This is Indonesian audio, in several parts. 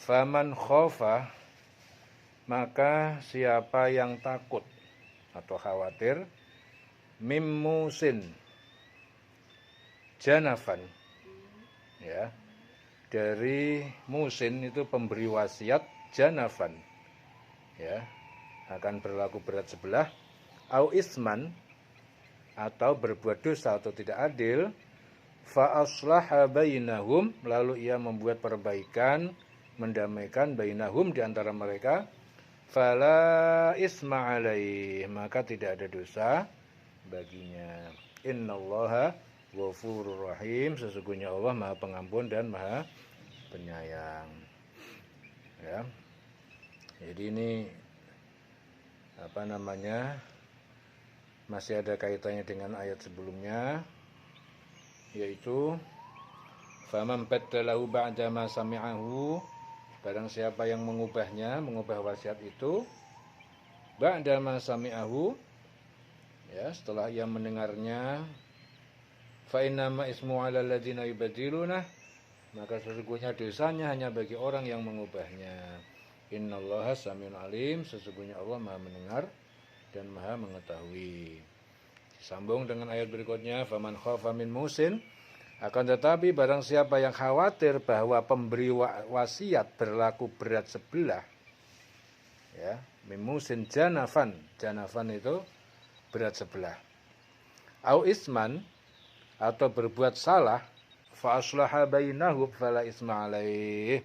Faman khofa, maka siapa yang takut atau khawatir, mimmusin janafan, ya, dari musin itu pemberi wasiat, janafan, ya, akan berlaku berat sebelah, au isman, atau berbuat dosa atau tidak adil, fa aslaha bainahum, lalu ia membuat perbaikan, mendamaikan bainahum di antara mereka, fala isma alaih, maka tidak ada dosa baginya. Innallaha ghafurur rahim, sesungguhnya Allah Maha Pengampun dan Maha Penyayang. Ya. Jadi ini masih ada kaitannya dengan ayat sebelumnya, yaitu faman baddalahu ba'da ma sami'ahu, barang siapa yang mengubah wasiat itu, ba'da ma sami'ahu, ya, setelah ia mendengarnya, fa innama ismu 'alal ladzina yubadiluna, maka sesungguhnya dosanya hanya bagi orang yang mengubahnya. Innallaha samiun alim, sesungguhnya Allah Maha mendengar dan Maha mengetahui. Disambung dengan ayat berikutnya, faman khafa min musin, akan tetapi barang siapa yang khawatir bahwa pemberi wasiat berlaku berat sebelah, ya, mimusin janafan itu berat sebelah, au isman, atau berbuat salah, fa aslaha bainahum fala isma alaih,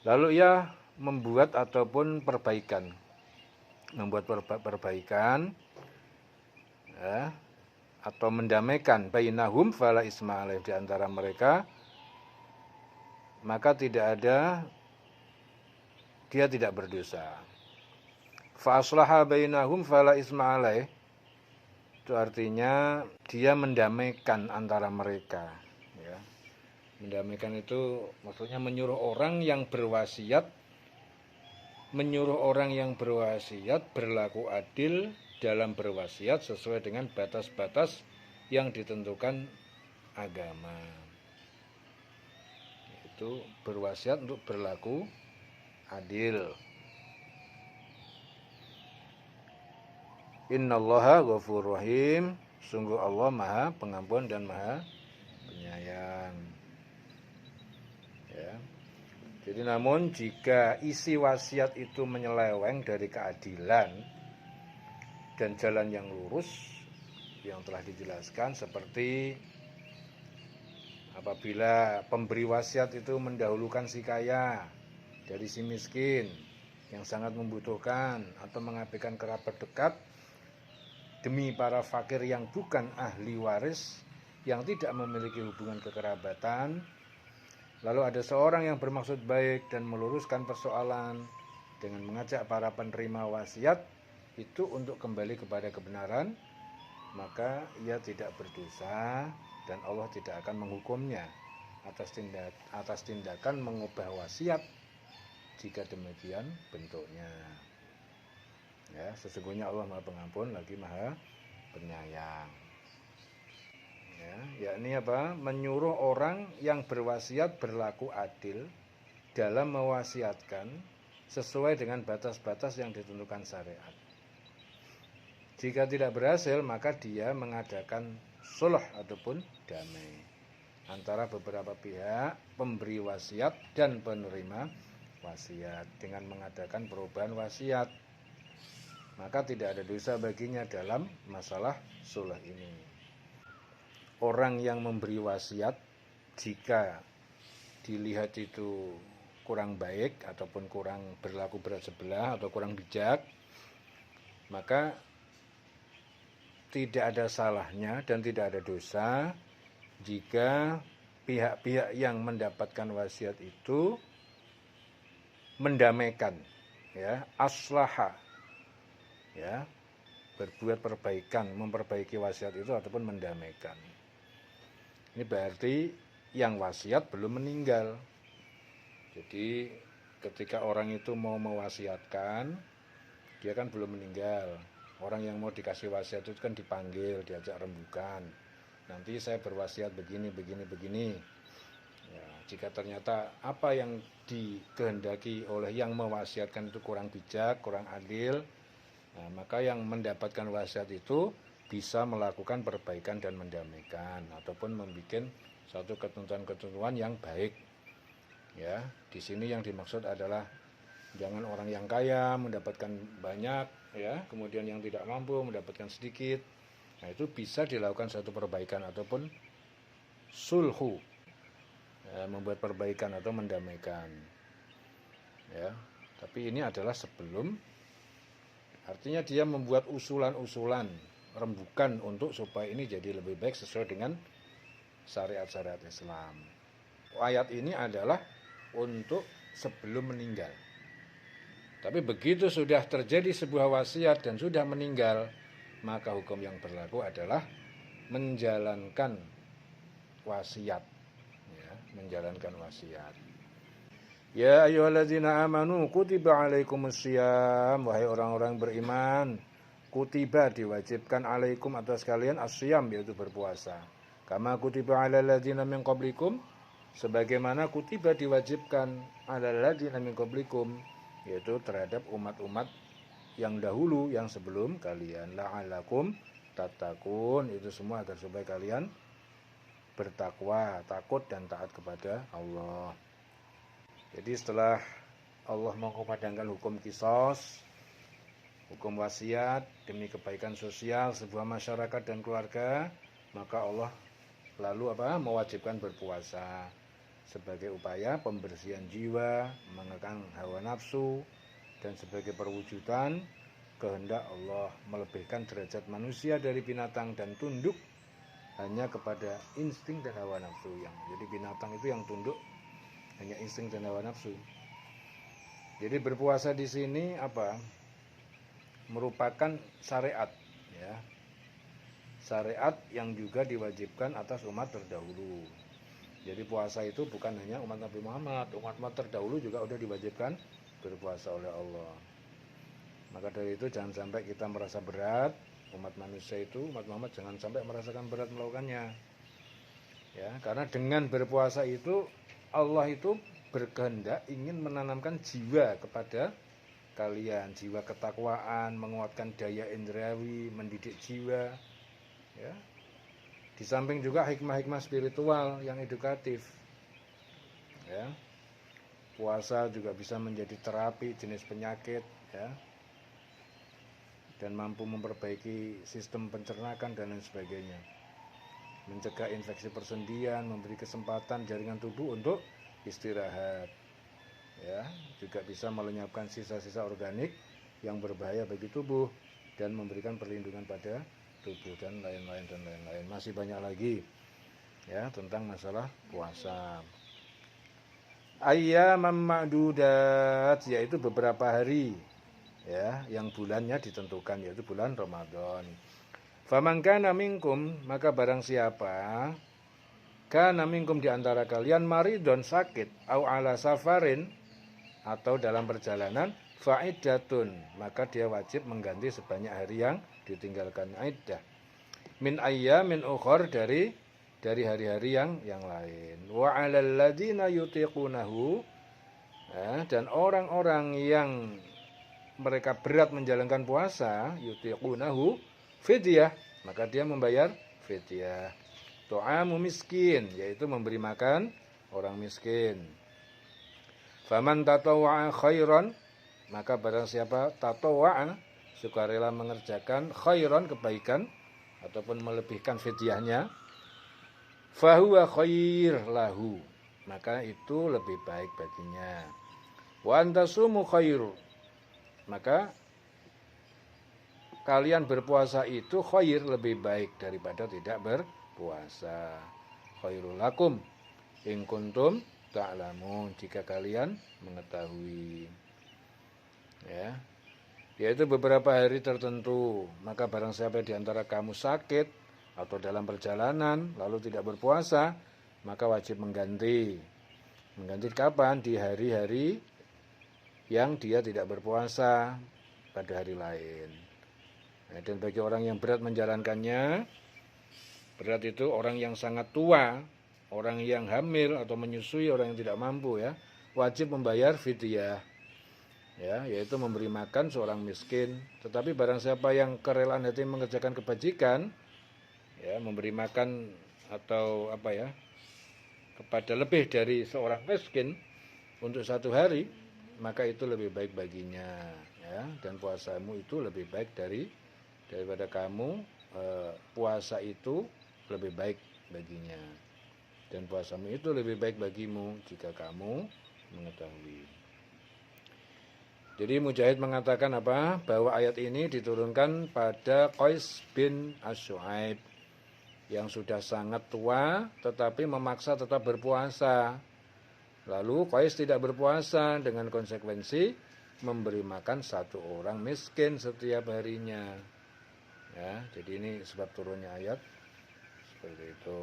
lalu ia membuat ataupun perbaikan, ya, atau mendamaikan, bainahum fala isma alaih, di antara mereka, maka dia tidak berdosa. Fa aslaha bainahum fala isma alaih, itu artinya dia mendamaikan antara mereka, ya. Mendamaikan itu maksudnya menyuruh orang yang berwasiat berlaku adil dalam berwasiat sesuai dengan batas-batas yang ditentukan agama. Itu berwasiat untuk berlaku adil. Innallaha ghafurur rahim, sungguh Allah Maha Pengampun dan Maha Penyayang. Ya. Jadi namun jika isi wasiat itu menyeleweng dari keadilan dan jalan yang lurus yang telah dijelaskan, seperti apabila pemberi wasiat itu mendahulukan si kaya dari si miskin yang sangat membutuhkan, atau mengabaikan kerabat dekat demi para fakir yang bukan ahli waris, yang tidak memiliki hubungan kekerabatan, lalu ada seorang yang bermaksud baik dan meluruskan persoalan dengan mengajak para penerima wasiat itu untuk kembali kepada kebenaran, maka ia tidak berdosa dan Allah tidak akan menghukumnya atas tindakan mengubah wasiat jika demikian bentuknya. Ya, sesungguhnya Allah Maha Pengampun lagi Maha Penyayang. Ya, yakni apa? Menyuruh orang yang berwasiat berlaku adil dalam mewasiatkan sesuai dengan batas-batas yang ditentukan syariat. Jika tidak berhasil, maka dia mengadakan sulh ataupun damai antara beberapa pihak, pemberi wasiat dan penerima wasiat, dengan mengadakan perubahan wasiat. Maka tidak ada dosa baginya dalam masalah sulh ini. Orang yang memberi wasiat, jika dilihat itu kurang baik ataupun kurang berlaku berat sebelah atau kurang bijak, maka tidak ada salahnya dan tidak ada dosa jika pihak-pihak yang mendapatkan wasiat itu mendamaikan, ya, aslaha, ya, berbuat perbaikan, memperbaiki wasiat itu ataupun mendamaikan. Ini berarti yang wasiat belum meninggal. Jadi ketika orang itu mau mewasiatkan, dia kan belum meninggal. Orang yang mau dikasih wasiat itu kan dipanggil, diajak rembukan. Nanti saya berwasiat begini. Ya, Jika ternyata apa yang dikehendaki oleh yang mewasiatkan itu kurang bijak, kurang adil, nah, maka yang mendapatkan wasiat itu bisa melakukan perbaikan dan mendamaikan ataupun membuat suatu ketentuan-ketentuan yang baik. Ya, di sini yang dimaksud adalah jangan orang yang kaya mendapatkan banyak, ya, kemudian yang tidak mampu mendapatkan sedikit. Nah, itu bisa dilakukan suatu perbaikan ataupun sulhu, ya, membuat perbaikan atau mendamaikan. Ya, tapi ini adalah sebelum, artinya dia membuat usulan-usulan rembukan untuk supaya ini jadi lebih baik sesuai dengan syariat-syariat Islam. Ayat ini adalah untuk sebelum meninggal. Tapi begitu sudah terjadi sebuah wasiat dan sudah meninggal, maka hukum yang berlaku adalah menjalankan wasiat, ya, menjalankan wasiat. Ya ayyuhalladzina amanu kutiba alaikumusiyam, wahai orang-orang beriman, kutiba diwajibkan alaikum atas kalian asyam, yaitu berpuasa. Kama kutiba alal ladzina min qablikum, sebagaimana kutiba diwajibkan alal ladzina min qablikum, yaitu terhadap umat-umat yang dahulu, yang sebelum kalian. La'alakum tattaqun, itu semua agar supaya kalian bertakwa, takut dan taat kepada Allah. Jadi setelah Allah mengkumandangkan hukum qisas, hukum wasiat demi kebaikan sosial sebuah masyarakat dan keluarga, maka Allah lalu mewajibkan berpuasa sebagai upaya pembersihan jiwa, mengekang hawa nafsu, dan sebagai perwujudan kehendak Allah melebihkan derajat manusia dari binatang dan tunduk hanya kepada insting dan hawa nafsu. Jadi binatang itu yang tunduk hanya insting dan hawa nafsu. Jadi berpuasa di sini merupakan syariat, ya. Syariat yang juga diwajibkan atas umat terdahulu. Jadi puasa itu bukan hanya umat Nabi Muhammad, umat terdahulu juga sudah diwajibkan berpuasa oleh Allah. Maka dari itu jangan sampai kita merasa berat, umat manusia itu, umat Muhammad jangan sampai merasakan berat melakukannya. Ya, karena dengan berpuasa itu Allah itu berkehendak ingin menanamkan jiwa kepada kalian, jiwa ketakwaan, menguatkan daya indrawi, mendidik jiwa, ya. Di samping juga hikmah-hikmah spiritual yang edukatif, ya. Puasa juga bisa menjadi terapi jenis penyakit, ya, dan mampu memperbaiki sistem pencernaan dan lain sebagainya, mencegah infeksi persendian, memberi kesempatan jaringan tubuh untuk istirahat, ya, juga bisa melenyapkan sisa-sisa organik yang berbahaya bagi tubuh dan memberikan perlindungan pada tubuh dan lain-lain. Masih banyak lagi, ya, tentang masalah puasa. Ayyaman ma'dudat, yaitu beberapa hari, ya, yang bulannya ditentukan, yaitu bulan Ramadan. Faman kana minkum, maka barang siapa kana minkum di antara kalian maridon, sakit, au ala safarin, atau dalam perjalanan, fa'iddatun, maka dia wajib mengganti sebanyak hari yang ditinggalkan iddah. Min ayyamin ukhor, dari hari-hari yang lain. Wa 'alal ladzina yutiqunahu, dan orang-orang yang mereka berat menjalankan puasa, yutiqunahu fidyah, maka dia membayar fidyah. Tu'amu miskin, yaitu memberi makan orang miskin. Faman tatawwa'a khairan, maka barang siapa tatawwa'a, sukarela mengerjakan khairan, kebaikan ataupun melebihkan fidyahnya, fahuwa khair lahu, maka itu lebih baik baginya. Wa antasumu khairu, maka kalian berpuasa itu khair, lebih baik daripada tidak berpuasa. Khairul lakum in kuntum ta'lamun, jika kalian mengetahui, ya. Yaitu beberapa hari tertentu, maka barang siapa di antara kamu sakit atau dalam perjalanan lalu tidak berpuasa, maka wajib mengganti. Mengganti kapan? Di hari-hari yang dia tidak berpuasa pada hari lain. Nah, dan bagi orang yang berat menjalankannya, berat itu orang yang sangat tua, orang yang hamil atau menyusui, orang yang tidak mampu ya, wajib membayar fidyah. Ya, yaitu memberi makan seorang miskin. Tetapi barang siapa yang kerelaan hati mengerjakan kebajikan, ya, memberi makan atau apa ya, kepada lebih dari seorang miskin untuk satu hari, maka itu lebih baik baginya, ya. Dan puasamu itu lebih baik daripada kamu puasa itu lebih baik baginya. Dan puasamu itu lebih baik bagimu jika kamu mengetahui. Jadi Mujahid mengatakan apa? Bahwa ayat ini diturunkan pada Qais bin As-Su'aib yang sudah sangat tua tetapi memaksa tetap berpuasa. Lalu Qais tidak berpuasa dengan konsekuensi memberi makan satu orang miskin setiap harinya. Ya, jadi ini sebab turunnya ayat seperti itu.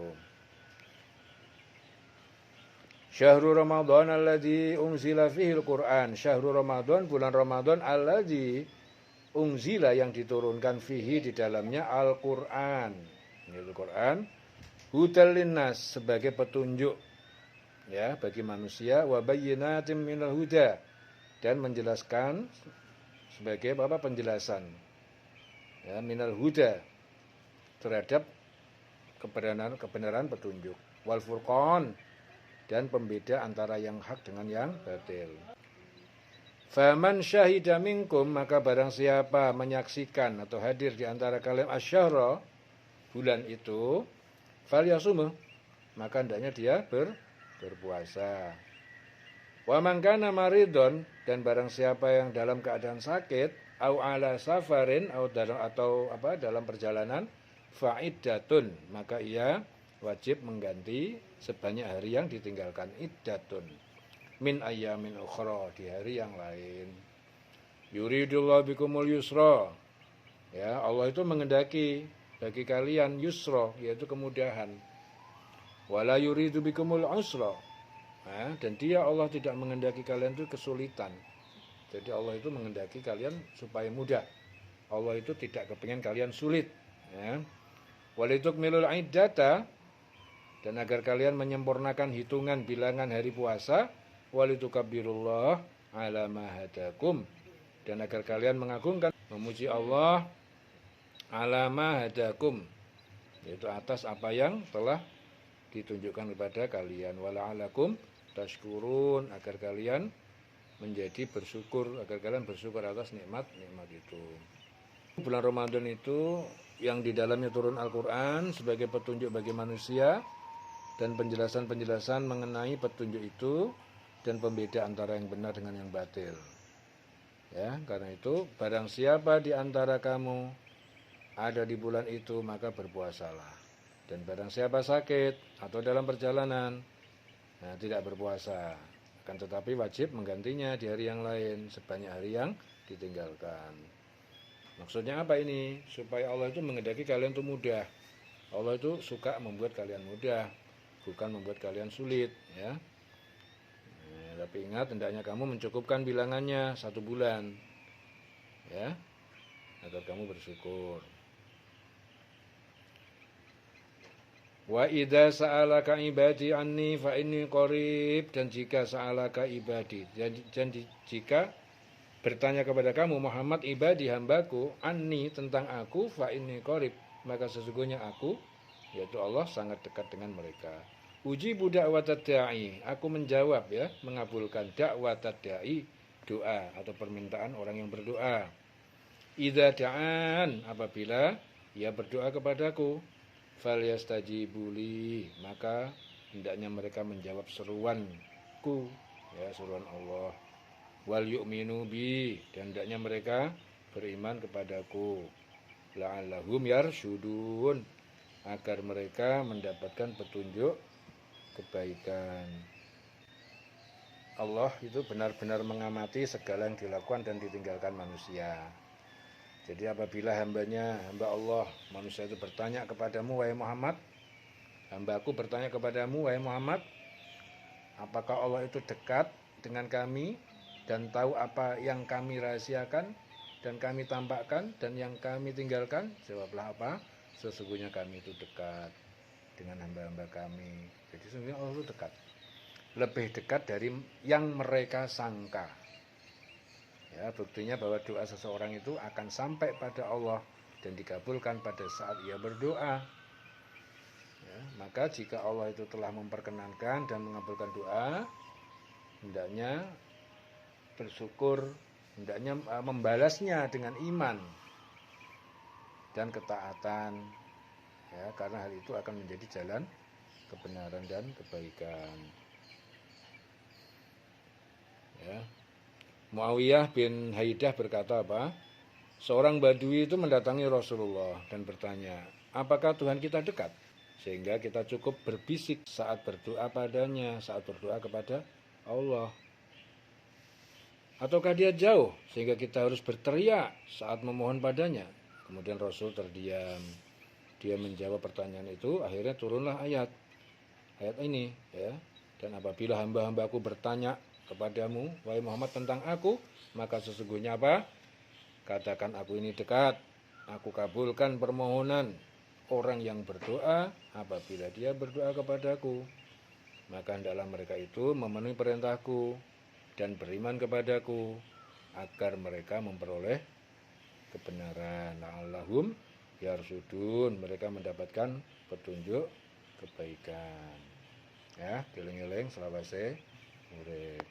Syahrul Ramadan alladzi unzila fihil Qur'an. Syahrul Ramadan, bulan Ramadan alladzi unzila yang diturunkan fihi di dalamnya Al-Qur'an. Yaitu Quran. Hudal linnas sebagai petunjuk ya bagi manusia, wa bayyinatin minal huda, dan menjelaskan sebagai apa? Penjelasan. Ya, minal huda terhadap kebenaran petunjuk. Wal furqan, dan pembeda antara yang hak dengan yang batil. Faman syahida minkum, maka barang siapa menyaksikan atau hadir di antara kalian asyahra, bulan itu, falyasumuh, maka hendaknya dia berpuasa. Wa man kana maridon, dan barang siapa yang dalam keadaan sakit, au ala safarin, atau dalam perjalanan, fa'iddatun, maka ia wajib mengganti sebanyak hari yang ditinggalkan. Iddatun min ayyamin ukhra, di hari yang lain. Yuridullahu bikumul yusra, ya, Allah itu mengendaki bagi kalian yusra, yaitu kemudahan. Wala yuridu bikumul usra, dan dia Allah tidak mengendaki kalian itu kesulitan. Jadi Allah itu mengendaki kalian supaya mudah. Allah itu tidak kepingin kalian sulit, ya. Walitukmilul iddata, dan agar kalian menyempurnakan hitungan bilangan hari puasa, walitukabbirullah ala ma hadakum, dan agar kalian mengagungkan, memuji Allah ala ma hadakum, yaitu atas apa yang telah ditunjukkan kepada kalian, wala'alakum tashkurun, agar kalian menjadi bersyukur, agar kalian bersyukur atas nikmat-nikmat itu. Bulan Ramadan itu yang di dalamnya turun Al-Qur'an sebagai petunjuk bagi manusia, dan penjelasan-penjelasan mengenai petunjuk itu, dan pembeda antara yang benar dengan yang batil. Ya, karena itu barang siapa di antara kamu ada di bulan itu, maka berpuasalah. Dan barang siapa sakit atau dalam perjalanan, tidak berpuasa, akan tetapi wajib menggantinya di hari yang lain sebanyak hari yang ditinggalkan. Maksudnya apa ini? Supaya Allah itu mengendaki kalian itu mudah. Allah itu suka membuat kalian mudah, bukan membuat kalian sulit, ya. Tapi ingat, hendaknya kamu mencukupkan bilangannya 1 bulan, ya, agar kamu bersyukur. Wa idza sa'alaka ibadi anni fa inni qarib, dan jika sa'alaka ibadi, dan jika bertanya kepada kamu Muhammad, ibadi hambaku, anni tentang aku, fa inni qarib, maka sesungguhnya aku, yaitu Allah, sangat dekat dengan mereka. Ujibu da'watad da'i, aku menjawab, ya, mengabulkan da'watad da'i, doa atau permintaan orang yang berdoa. Idza da'an, apabila ia berdoa kepadaku, falyastajibuli, maka hendaknya mereka menjawab seruanku, ya, seruan Allah. Wal yu'minu bi, dan hendaknya mereka beriman kepadaku. La'allahum yarsyudun, agar mereka mendapatkan petunjuk kebaikan. Allah itu benar-benar mengamati segala yang dilakukan dan ditinggalkan manusia. Jadi apabila hamba Allah, manusia itu bertanya kepadamu, wahai Muhammad, hambaku bertanya kepadamu, wahai Muhammad, apakah Allah itu dekat dengan kami dan tahu apa yang kami rahasiakan dan kami tampakkan dan yang kami tinggalkan? Jawablah apa? Sesungguhnya kami itu dekat. dengan hamba-hamba kami. Jadi sesungguhnya Allah itu dekat, lebih dekat dari yang mereka sangka. Ya, buktinya bahwa doa seseorang itu akan sampai pada Allah dan dikabulkan pada saat ia berdoa. Ya, maka jika Allah itu telah memperkenankan dan mengabulkan doa, hendaknya bersyukur, hendaknya membalasnya dengan iman dan ketaatan, ya, karena hal itu akan menjadi jalan kebenaran dan kebaikan. Ya. Muawiyah bin Haidah berkata apa? Seorang Badui itu mendatangi Rasulullah dan bertanya, apakah Tuhan kita dekat? Sehingga kita cukup berbisik saat berdoa padanya, saat berdoa kepada Allah. Ataukah dia jauh sehingga kita harus berteriak saat memohon padanya? Kemudian Rasul terdiam. Dia menjawab pertanyaan itu, akhirnya turunlah ayat ini, ya. Dan apabila hamba-hambaku bertanya kepadamu, wahai Muhammad, tentang aku, maka sesungguhnya apa? Katakan aku ini dekat, aku kabulkan permohonan orang yang berdoa apabila dia berdoa kepadaku. Maka hendaklah mereka itu memenuhi perintahku dan beriman kepadaku agar mereka memperoleh kebenaran. La'allahum yarsudun, mereka mendapatkan petunjuk kebaikan. Ya, eling-eling selawase urip.